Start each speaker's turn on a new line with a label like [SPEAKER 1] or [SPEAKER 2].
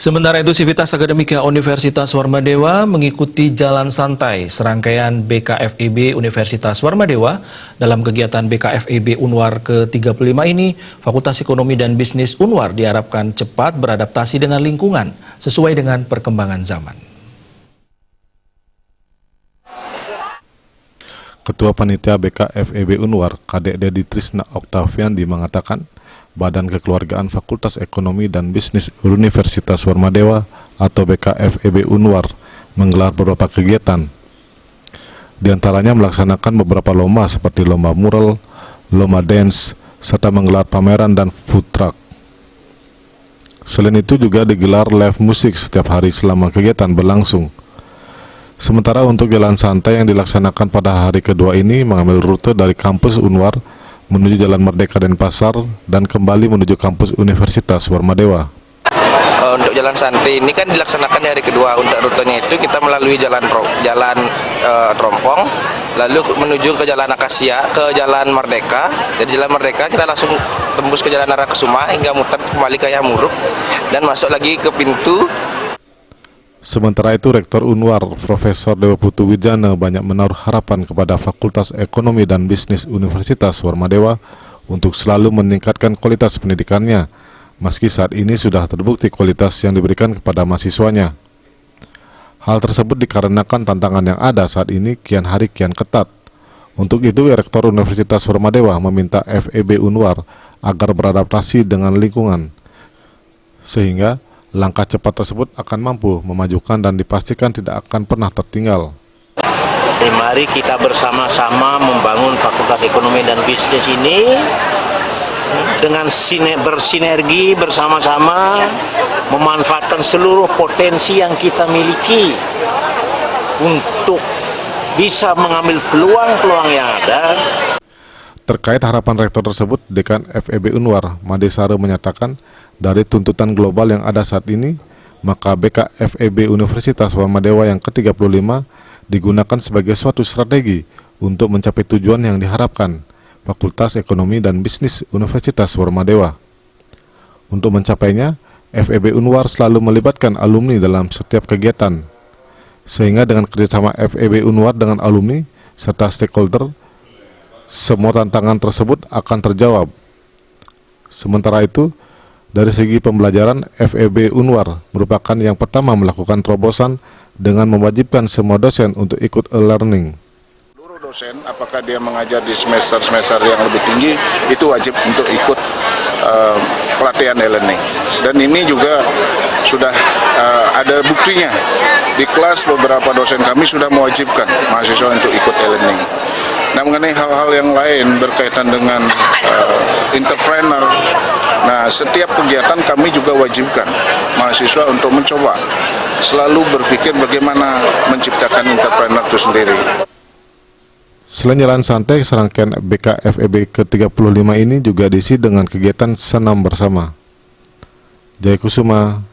[SPEAKER 1] Sementara itu, Sivitas Akademika Universitas Warmadewa mengikuti jalan santai serangkaian BKFEB Universitas Warmadewa. Dalam kegiatan BKFEB Unwar ke-35 ini, Fakultas Ekonomi dan Bisnis Unwar diharapkan cepat beradaptasi dengan lingkungan sesuai dengan perkembangan zaman.
[SPEAKER 2] Ketua Panitia BKFEB Unwar, Kadek Dedi Trisna Oktaviandi mengatakan, Badan Kekeluargaan Fakultas Ekonomi dan Bisnis Universitas Warmadewa atau BKFEB Unwar menggelar beberapa kegiatan. Di antaranya melaksanakan beberapa lomba seperti lomba mural, lomba dance, serta menggelar pameran dan food truck. Selain itu juga digelar live musik setiap hari selama kegiatan berlangsung. Sementara untuk jalan santai yang dilaksanakan pada hari kedua ini mengambil rute dari kampus Unwar menuju Jalan Merdeka Denpasar dan kembali menuju kampus Universitas Warmadewa.
[SPEAKER 3] Untuk jalan santai ini kan dilaksanakan di hari kedua. Untuk rutenya itu kita melalui jalan Trompong, lalu menuju ke Jalan Akasia, ke Jalan Merdeka. Dari Jalan Merdeka kita langsung tembus ke Jalan Arakesuma hingga muter kembali ke Yamuruk dan masuk lagi ke pintu.
[SPEAKER 2] Sementara itu, Rektor Unwar, Profesor Dewa Putu Wijana banyak menaruh harapan kepada Fakultas Ekonomi dan Bisnis Universitas Warmadewa untuk selalu meningkatkan kualitas pendidikannya, meski saat ini sudah terbukti kualitas yang diberikan kepada mahasiswanya. Hal tersebut dikarenakan tantangan yang ada saat ini kian hari kian ketat. Untuk itu, Rektor Universitas Warmadewa meminta FEB Unwar agar beradaptasi dengan lingkungan, sehingga langkah cepat tersebut akan mampu memajukan dan dipastikan tidak akan pernah tertinggal.
[SPEAKER 4] Mari kita bersama-sama membangun Fakultas Ekonomi dan Bisnis ini dengan bersinergi bersama-sama, memanfaatkan seluruh potensi yang kita miliki untuk bisa mengambil peluang-peluang yang ada.
[SPEAKER 2] Terkait harapan rektor tersebut, Dekan FEB Unwar, Made Sare menyatakan, dari tuntutan global yang ada saat ini, maka BKFEB Universitas Warmadewa yang ke-35 digunakan sebagai suatu strategi untuk mencapai tujuan yang diharapkan Fakultas Ekonomi dan Bisnis Universitas Warmadewa. Untuk mencapainya, FEB Unwar selalu melibatkan alumni dalam setiap kegiatan, sehingga dengan kerjasama FEB Unwar dengan alumni serta stakeholder, semua tantangan tersebut akan terjawab. Sementara itu, dari segi pembelajaran, FEB Unwar merupakan yang pertama melakukan terobosan dengan mewajibkan semua dosen untuk ikut e-learning.
[SPEAKER 5] Seluruh dosen, apakah dia mengajar di semester-semester yang lebih tinggi, itu wajib untuk ikut pelatihan e-learning. Dan ini juga sudah ada buktinya. Di kelas beberapa dosen kami sudah mewajibkan mahasiswa untuk ikut e-learning. Nah, mengenai hal-hal yang lain berkaitan dengan entrepreneur, nah setiap kegiatan kami juga wajibkan mahasiswa untuk mencoba selalu berpikir bagaimana menciptakan entrepreneur itu sendiri.
[SPEAKER 2] Selain jalan santai, serangkaian BKFEB ke-35 ini juga diisi dengan kegiatan senam bersama. Jaya Kusuma,